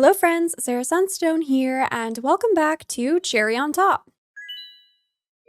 Hello friends, Sarah Sunstone here, and welcome back to Cherry on Top.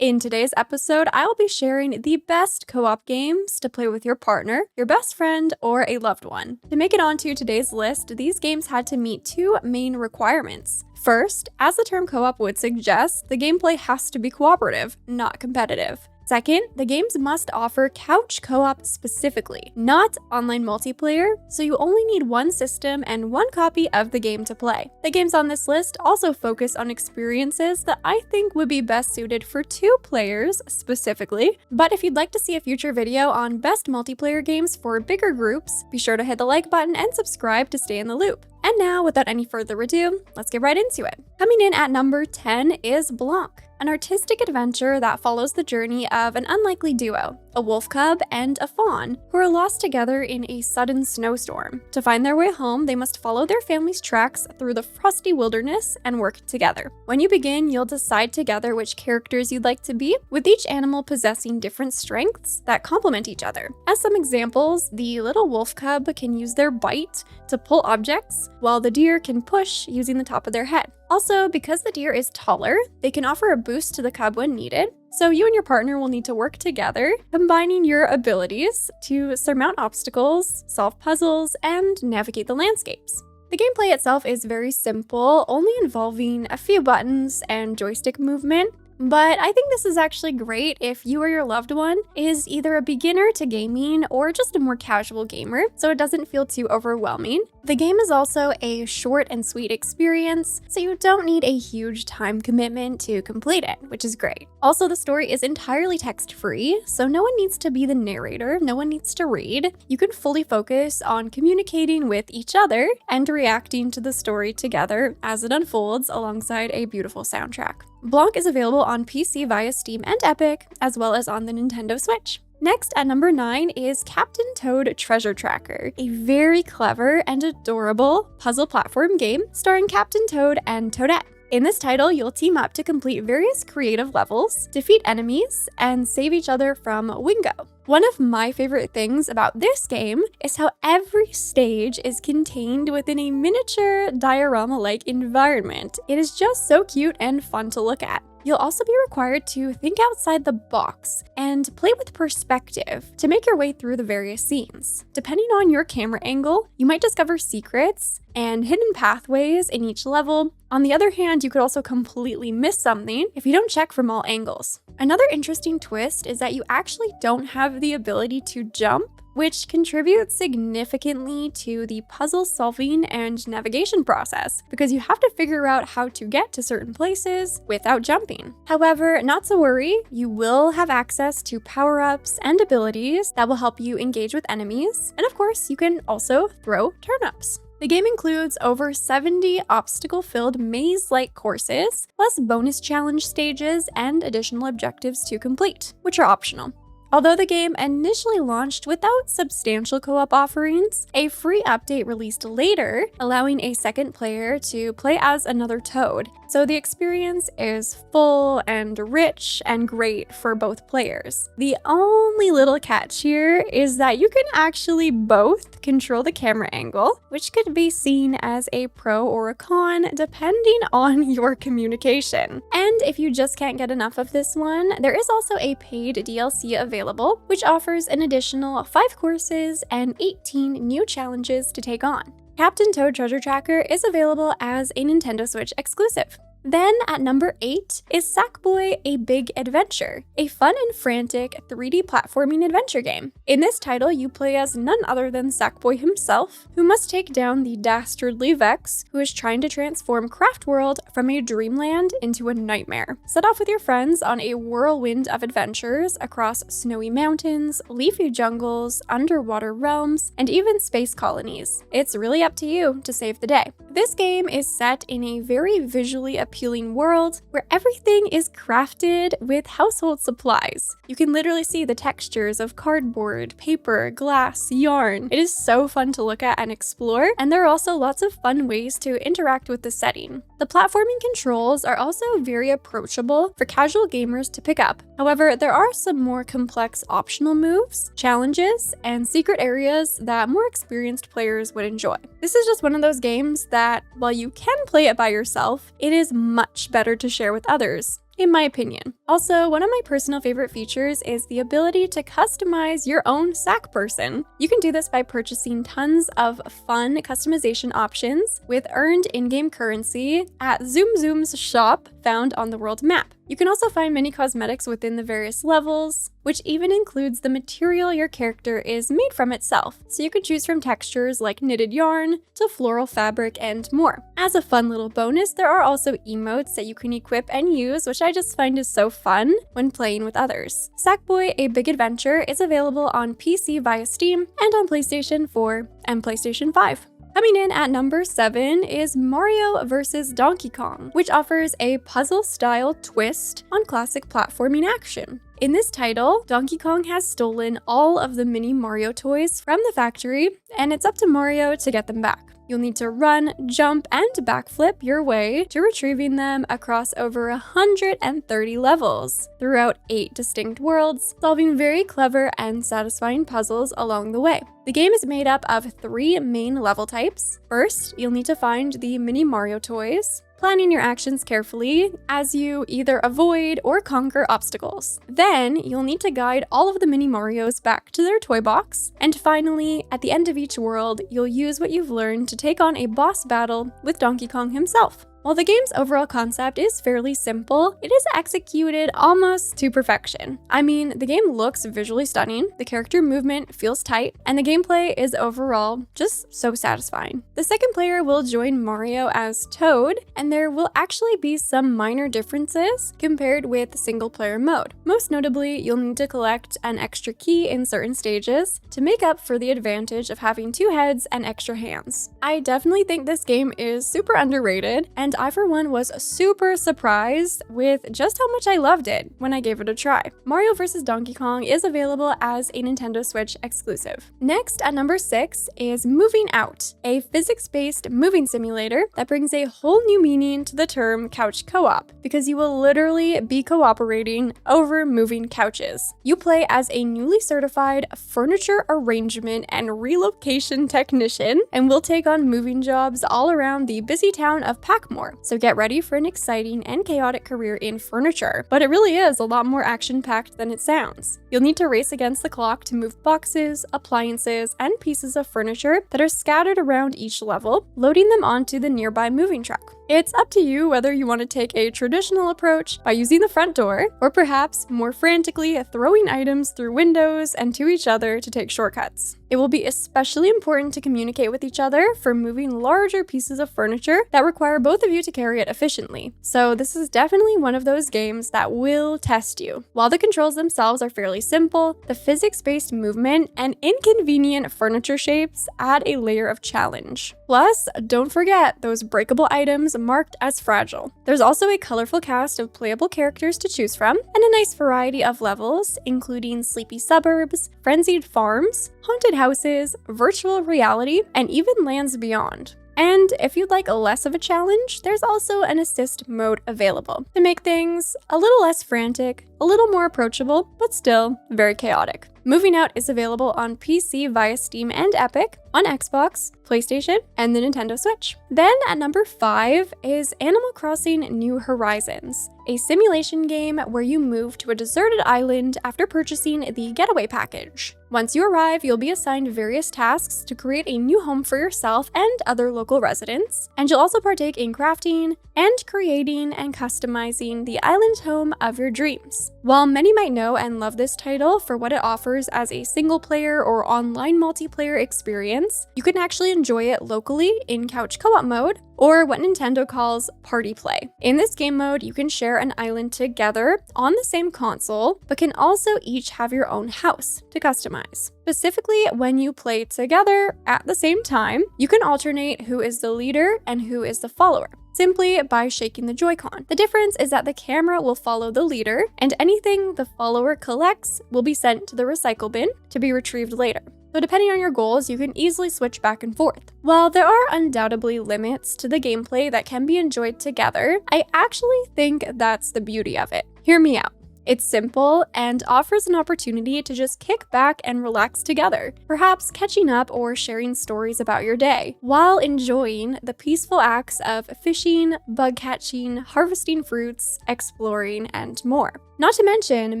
In today's episode, I will be sharing the best co-op games to play with your partner, your best friend, or a loved one. To make it onto today's list, these games had to meet two main requirements. First, as the term co-op would suggest, the gameplay has to be cooperative, not competitive. Second, the games must offer couch co-op specifically, not online multiplayer, so you only need one system and one copy of the game to play. The games on this list also focus on experiences that I think would be best suited for two players specifically, but if you'd like to see a future video on best multiplayer games for bigger groups, be sure to hit the like button and subscribe to stay in the loop. And now, without any further ado, let's get right into it. Coming in at number 10 is Blanc, an artistic adventure that follows the journey of an unlikely duo, a wolf cub and a fawn, who are lost together in a sudden snowstorm. To find their way home, they must follow their family's tracks through the frosty wilderness and work together. When you begin, you'll decide together which characters you'd like to be, with each animal possessing different strengths that complement each other. As some examples, the little wolf cub can use their bite to pull objects, while the deer can push using the top of their head. Also, because the deer is taller, they can offer a boost to the cub when needed, so you and your partner will need to work together, combining your abilities to surmount obstacles, solve puzzles, and navigate the landscapes. The gameplay itself is very simple, only involving a few buttons and joystick movement, but I think this is actually great if you or your loved one is either a beginner to gaming or just a more casual gamer, so it doesn't feel too overwhelming. The game is also a short and sweet experience, so you don't need a huge time commitment to complete it, which is great. Also, the story is entirely text-free, so no one needs to be the narrator, no one needs to read. You can fully focus on communicating with each other and reacting to the story together as it unfolds alongside a beautiful soundtrack. Blanc is available on PC via Steam and Epic, as well as on the Nintendo Switch. Next, at number 9 is Captain Toad Treasure Tracker, a very clever and adorable puzzle platform game starring Captain Toad and Toadette. In this title, you'll team up to complete various creative levels, defeat enemies, and save each other from Wingo. One of my favorite things about this game is how every stage is contained within a miniature diorama-like environment. It is just so cute and fun to look at. You'll also be required to think outside the box and play with perspective to make your way through the various scenes. Depending on your camera angle, you might discover secrets and hidden pathways in each level. On the other hand, you could also completely miss something if you don't check from all angles. Another interesting twist is that you actually don't have the ability to jump, which contributes significantly to the puzzle solving and navigation process, because you have to figure out how to get to certain places without jumping. However, not to worry, you will have access to power-ups and abilities that will help you engage with enemies, and of course, you can also throw turnips. The game includes over 70 obstacle-filled maze-like courses, plus bonus challenge stages and additional objectives to complete, which are optional. Although the game initially launched without substantial co-op offerings, a free update released later, allowing a second player to play as another Toad. So the experience is full and rich and great for both players. The only little catch here is that you can actually both control the camera angle, which could be seen as a pro or a con depending on your communication. And if you just can't get enough of this one, there is also a paid DLC available, which offers an additional 5 courses and 18 new challenges to take on. Captain Toad Treasure Tracker is available as a Nintendo Switch exclusive. Then at number 8 is Sackboy: A Big Adventure, a fun and frantic 3D platforming adventure game. In this title, you play as none other than Sackboy himself, who must take down the dastardly Vex, who is trying to transform Craft World from a dreamland into a nightmare. Set off with your friends on a whirlwind of adventures across snowy mountains, leafy jungles, underwater realms, and even space colonies. It's really up to you to save the day. This game is set in a very visually appealing appealing world where everything is crafted with household supplies. You can literally see the textures of cardboard, paper, glass, yarn. It is so fun to look at and explore, and there are also lots of fun ways to interact with the setting. The platforming controls are also very approachable for casual gamers to pick up. However, there are some more complex optional moves, challenges, and secret areas that more experienced players would enjoy. This is just one of those games that, while you can play it by yourself, it is much better to share with others, in my opinion. Also, one of my personal favorite features is the ability to customize your own sack person. You can do this by purchasing tons of fun customization options with earned in-game currency at Zoom Zoom's shop found on the world map. You can also find many cosmetics within the various levels, which even includes the material your character is made from itself. So you can choose from textures like knitted yarn to floral fabric and more. As a fun little bonus, there are also emotes that you can equip and use, which I just find is so fun when playing with others. Sackboy: A Big Adventure is available on PC via Steam and on PlayStation 4 and PlayStation 5. Coming in at number 7 is Mario vs. Donkey Kong, which offers a puzzle-style twist on classic platforming action. In this title, Donkey Kong has stolen all of the mini Mario toys from the factory, and it's up to Mario to get them back. You'll need to run, jump, and backflip your way to retrieving them across over 130 levels throughout 8 distinct worlds, solving very clever and satisfying puzzles along the way. The game is made up of 3 main level types. First, you'll need to find the mini Mario toys, planning your actions carefully as you either avoid or conquer obstacles. Then, you'll need to guide all of the mini Marios back to their toy box. And finally, at the end of each world, you'll use what you've learned to take on a boss battle with Donkey Kong himself. While the game's overall concept is fairly simple, it is executed almost to perfection. I mean, the game looks visually stunning, the character movement feels tight, and the gameplay is overall just so satisfying. The second player will join Mario as Toad, and there will actually be some minor differences compared with single-player mode. Most notably, you'll need to collect an extra key in certain stages to make up for the advantage of having 2 heads and extra hands. I definitely think this game is super underrated, and I for one was super surprised with just how much I loved it when I gave it a try. Mario vs. Donkey Kong is available as a Nintendo Switch exclusive. Next, at number 6 is Moving Out, a physics-based moving simulator that brings a whole new meaning to the term couch co-op, because you will literally be cooperating over moving couches. You play as a newly certified furniture arrangement and relocation technician, and will take on moving jobs all around the busy town of Packmore. So get ready for an exciting and chaotic career in furniture, but it really is a lot more action-packed than it sounds. You'll need to race against the clock to move boxes, appliances, and pieces of furniture that are scattered around each level, loading them onto the nearby moving truck. It's up to you whether you want to take a traditional approach by using the front door, or perhaps more frantically throwing items through windows and to each other to take shortcuts. It will be especially important to communicate with each other for moving larger pieces of furniture that require both of you to carry it efficiently. So this is definitely one of those games that will test you. While the controls themselves are fairly simple, the physics-based movement and inconvenient furniture shapes add a layer of challenge. Plus, don't forget those breakable items marked as fragile. There's also a colorful cast of playable characters to choose from, and a nice variety of levels, including sleepy suburbs, frenzied farms, haunted houses, virtual reality, and even lands beyond. And if you'd like less of a challenge, there's also an assist mode available to make things a little less frantic, a little more approachable, but still very chaotic. Moving Out is available on PC via Steam and Epic, on Xbox, PlayStation, and the Nintendo Switch. Then at number 5 is Animal Crossing New Horizons, a simulation game where you move to a deserted island after purchasing the Getaway Package. Once you arrive, you'll be assigned various tasks to create a new home for yourself and other local residents, and you'll also partake in crafting and creating and customizing the island home of your dreams. While many might know and love this title for what it offers as a single-player or online multiplayer experience, you can actually enjoy it locally in couch co-op mode, or what Nintendo calls party play. In this game mode, you can share an island together on the same console, but can also each have your own house to customize. Specifically, when you play together at the same time, you can alternate who is the leader and who is the follower. simply by shaking the Joy-Con. The difference is that the camera will follow the leader, and anything the follower collects will be sent to the recycle bin to be retrieved later. So depending on your goals, you can easily switch back and forth. While there are undoubtedly limits to the gameplay that can be enjoyed together, I actually think that's the beauty of it. Hear me out. It's simple and offers an opportunity to just kick back and relax together, perhaps catching up or sharing stories about your day, while enjoying the peaceful acts of fishing, bug catching, harvesting fruits, exploring, and more. Not to mention,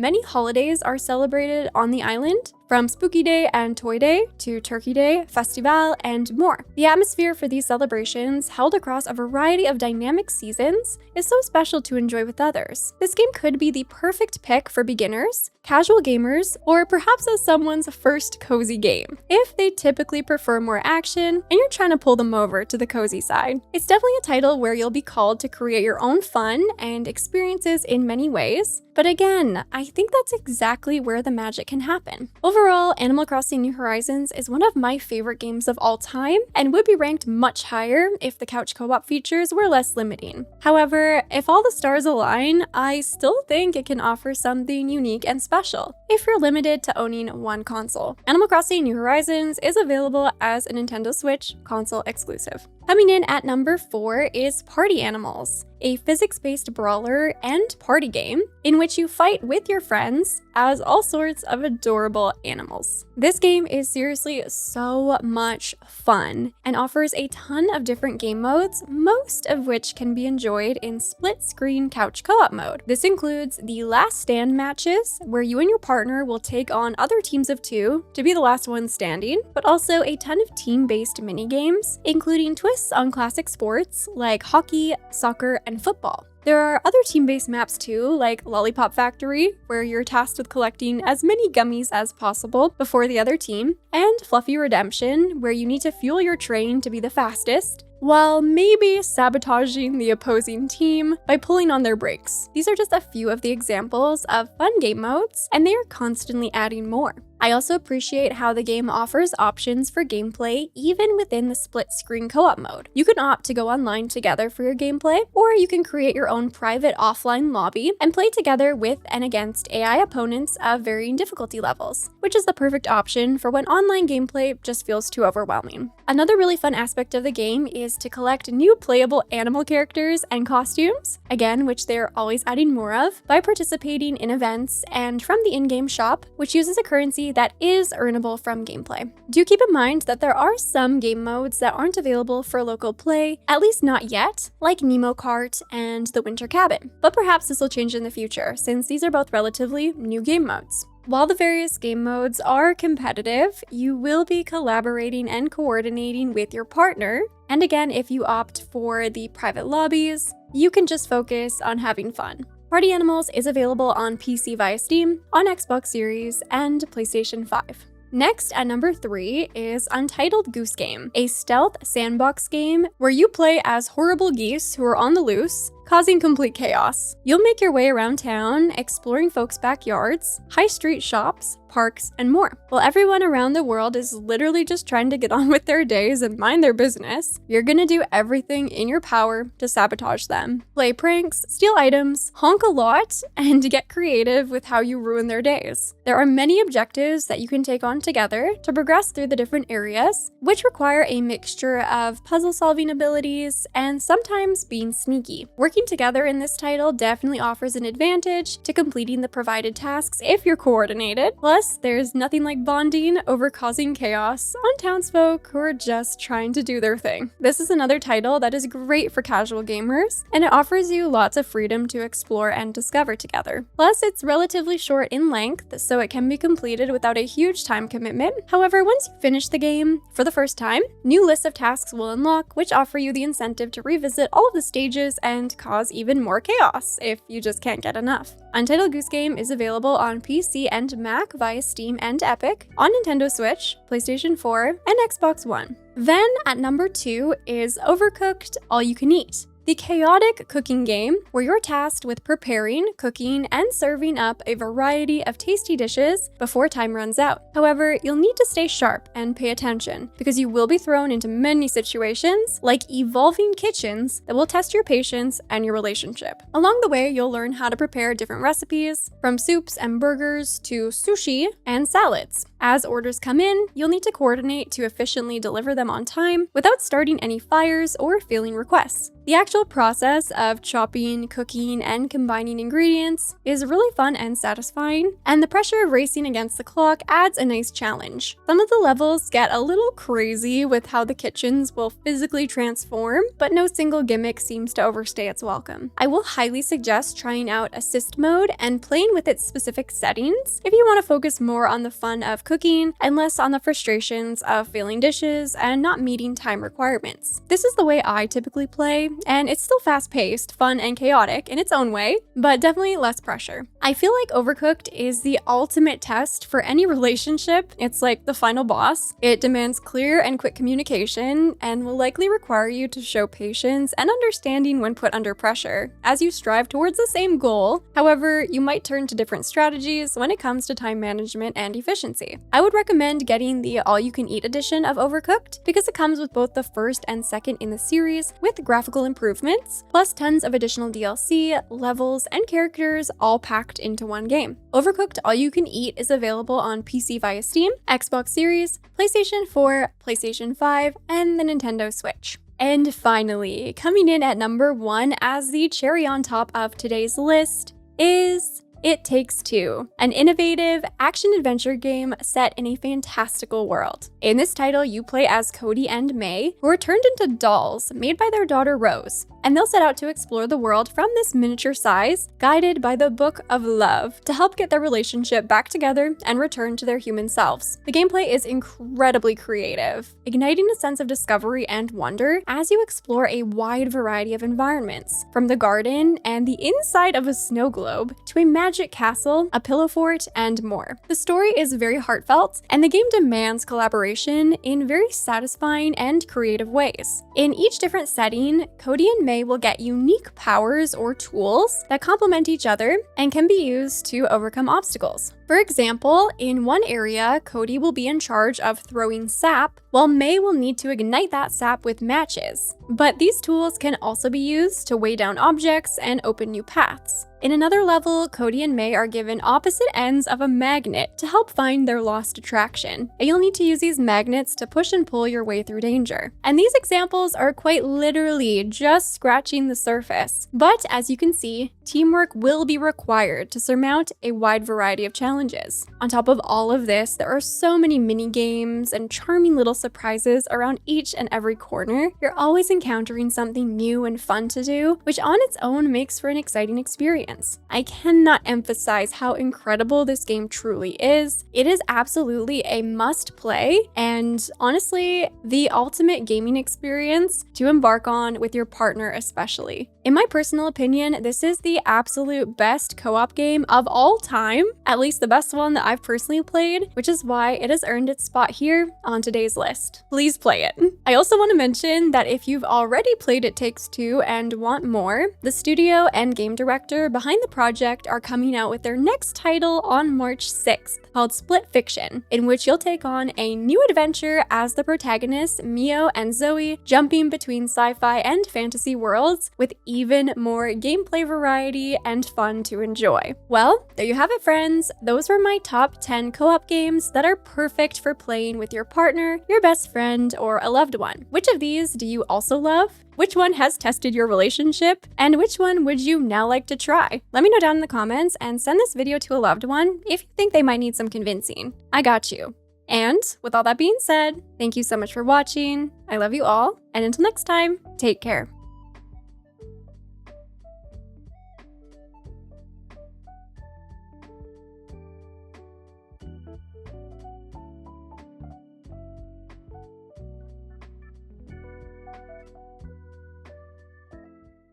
many holidays are celebrated on the island, from Spooky Day and Toy Day to Turkey Day, Festival, and more. The atmosphere for these celebrations, held across a variety of dynamic seasons, is so special to enjoy with others. This game could be the perfect pick for beginners, casual gamers, or perhaps as someone's first cozy game, if they typically prefer more action and you're trying to pull them over to the cozy side. It's definitely a title where you'll be called to create your own fun and experiences in many ways, but again, I think that's exactly where the magic can happen. Overall, Animal Crossing New Horizons is one of my favorite games of all time and would be ranked much higher if the couch co-op features were less limiting. However, if all the stars align, I still think it can offer something unique and special if you're limited to owning one console. Animal Crossing New Horizons is available as a Nintendo Switch console exclusive. Coming in at number 4 is Party Animals, a physics-based brawler and party game in which you fight with your friends as all sorts of adorable animals. This game is seriously so much fun and offers a ton of different game modes, most of which can be enjoyed in split-screen couch co-op mode. This includes the last stand matches, where you and your partner will take on other teams of 2 to be the last one standing, but also a ton of team-based mini-games, including twists on classic sports like hockey, soccer, and football. There are other team-based maps too, like Lollipop Factory, where you're tasked with collecting as many gummies as possible before the other team, and Fluffy Redemption, where you need to fuel your train to be the fastest, while maybe sabotaging the opposing team by pulling on their brakes. These are just a few of the examples of fun game modes, and they are constantly adding more. I also appreciate how the game offers options for gameplay even within the split-screen co-op mode. You can opt to go online together for your gameplay, or you can create your own private offline lobby and play together with and against AI opponents of varying difficulty levels, which is the perfect option for when online gameplay just feels too overwhelming. Another really fun aspect of the game is to collect new playable animal characters and costumes, again, which they're always adding more of, by participating in events and from the in-game shop, which uses a currency that is earnable from gameplay. Do keep in mind that there are some game modes that aren't available for local play, at least not yet, like Nemo Kart and the Winter Cabin. But perhaps this will change in the future, since these are both relatively new game modes. While the various game modes are competitive, you will be collaborating and coordinating with your partner. And again, if you opt for the private lobbies, you can just focus on having fun. Party Animals is available on PC via Steam, on Xbox Series, and PlayStation 5. Next, at number 3, is Untitled Goose Game, a stealth sandbox game where you play as horrible geese who are on the loose, causing complete chaos. You'll make your way around town, exploring folks' backyards, high street shops, parks, and more. While everyone around the world is literally just trying to get on with their days and mind their business, you're gonna do everything in your power to sabotage them. Play pranks, steal items, honk a lot, and get creative with how you ruin their days. There are many objectives that you can take on together to progress through the different areas, which require a mixture of puzzle-solving abilities and sometimes being sneaky. Working together in this title definitely offers an advantage to completing the provided tasks if you're coordinated. Plus, there's nothing like bonding over causing chaos on townsfolk who are just trying to do their thing. This is another title that is great for casual gamers, and it offers you lots of freedom to explore and discover together. Plus, it's relatively short in length, so it can be completed without a huge time commitment. However, once you finish the game for the first time, new lists of tasks will unlock, which offer you the incentive to revisit all of the stages and cause even more chaos if you just can't get enough. Untitled Goose Game is available on PC and Mac via Steam and Epic, on Nintendo Switch, PlayStation 4, and Xbox One. Then, at number 2 is Overcooked All You Can Eat. the chaotic cooking game, where you're tasked with preparing, cooking, and serving up a variety of tasty dishes before time runs out. However, you'll need to stay sharp and pay attention, because you will be thrown into many situations, like evolving kitchens, that will test your patience and your relationship. Along the way, you'll learn how to prepare different recipes, from soups and burgers to sushi and salads. As orders come in, you'll need to coordinate to efficiently deliver them on time without starting any fires or failing requests. The actual process of chopping, cooking, and combining ingredients is really fun and satisfying, and the pressure of racing against the clock adds a nice challenge. Some of the levels get a little crazy with how the kitchens will physically transform, but no single gimmick seems to overstay its welcome. I will highly suggest trying out Assist mode and playing with its specific settings if you want to focus more on the fun of cooking and less on the frustrations of failing dishes and not meeting time requirements. This is the way I typically play, and it's still fast-paced, fun, and chaotic in its own way, but definitely less pressure. I feel like Overcooked is the ultimate test for any relationship. It's like the final boss. It demands clear and quick communication and will likely require you to show patience and understanding when put under pressure, as you strive towards the same goal. However, you might turn to different strategies when it comes to time management and efficiency. I would recommend getting the all-you-can-eat edition of Overcooked because it comes with both the first and second in the series with graphical improvements, plus tons of additional DLC, levels, and characters all packed into one game. Overcooked All You Can Eat is available on PC via Steam, Xbox Series, PlayStation 4, PlayStation 5, and the Nintendo Switch. And finally, coming in at number 1 as the cherry on top of today's list is It Takes Two, an innovative action-adventure game set in a fantastical world. In this title, you play as Cody and May, who are turned into dolls made by their daughter Rose, and they'll set out to explore the world from this miniature size, guided by the Book of Love, to help get their relationship back together and return to their human selves. The gameplay is incredibly creative, igniting a sense of discovery and wonder as you explore a wide variety of environments, from the garden and the inside of a snow globe to a magic castle, a pillow fort, and more. The story is very heartfelt, and the game demands collaboration in very satisfying and creative ways. In each different setting, Cody and May will get unique powers or tools that complement each other and can be used to overcome obstacles. For example, in one area, Cody will be in charge of throwing sap, while May will need to ignite that sap with matches. But these tools can also be used to weigh down objects and open new paths. In another level, Cody and May are given opposite ends of a magnet to help find their lost attraction, and you'll need to use these magnets to push and pull your way through danger. And these examples are quite literally just scratching the surface. But as you can see, teamwork will be required to surmount a wide variety of challenges. On top of all of this, there are so many mini games and charming little surprises around each and every corner. You're always encountering something new and fun to do, which on its own makes for an exciting experience. I cannot emphasize how incredible this game truly is. It is absolutely a must play, and honestly, the ultimate gaming experience to embark on with your partner especially. In my personal opinion, this is the absolute best co-op game of all time, at least the best one that I've personally played, which is why it has earned its spot here on today's list. Please play it. I also want to mention that if you've already played It Takes Two and want more, the studio and game director behind the project are coming out with their next title on March 6th, called Split Fiction, in which you'll take on a new adventure as the protagonists Mio and Zoe, jumping between sci-fi and fantasy worlds with even more gameplay variety and fun to enjoy. Well, there you have it, friends. Those were my top 10 co-op games that are perfect for playing with your partner, your best friend, or a loved one. Which of these do you also love? Which one has tested your relationship? And which one would you now like to try? Let me know down in the comments and send this video to a loved one if you think they might need some convincing. I got you. And with all that being said, thank you so much for watching. I love you all, and until next time, take care.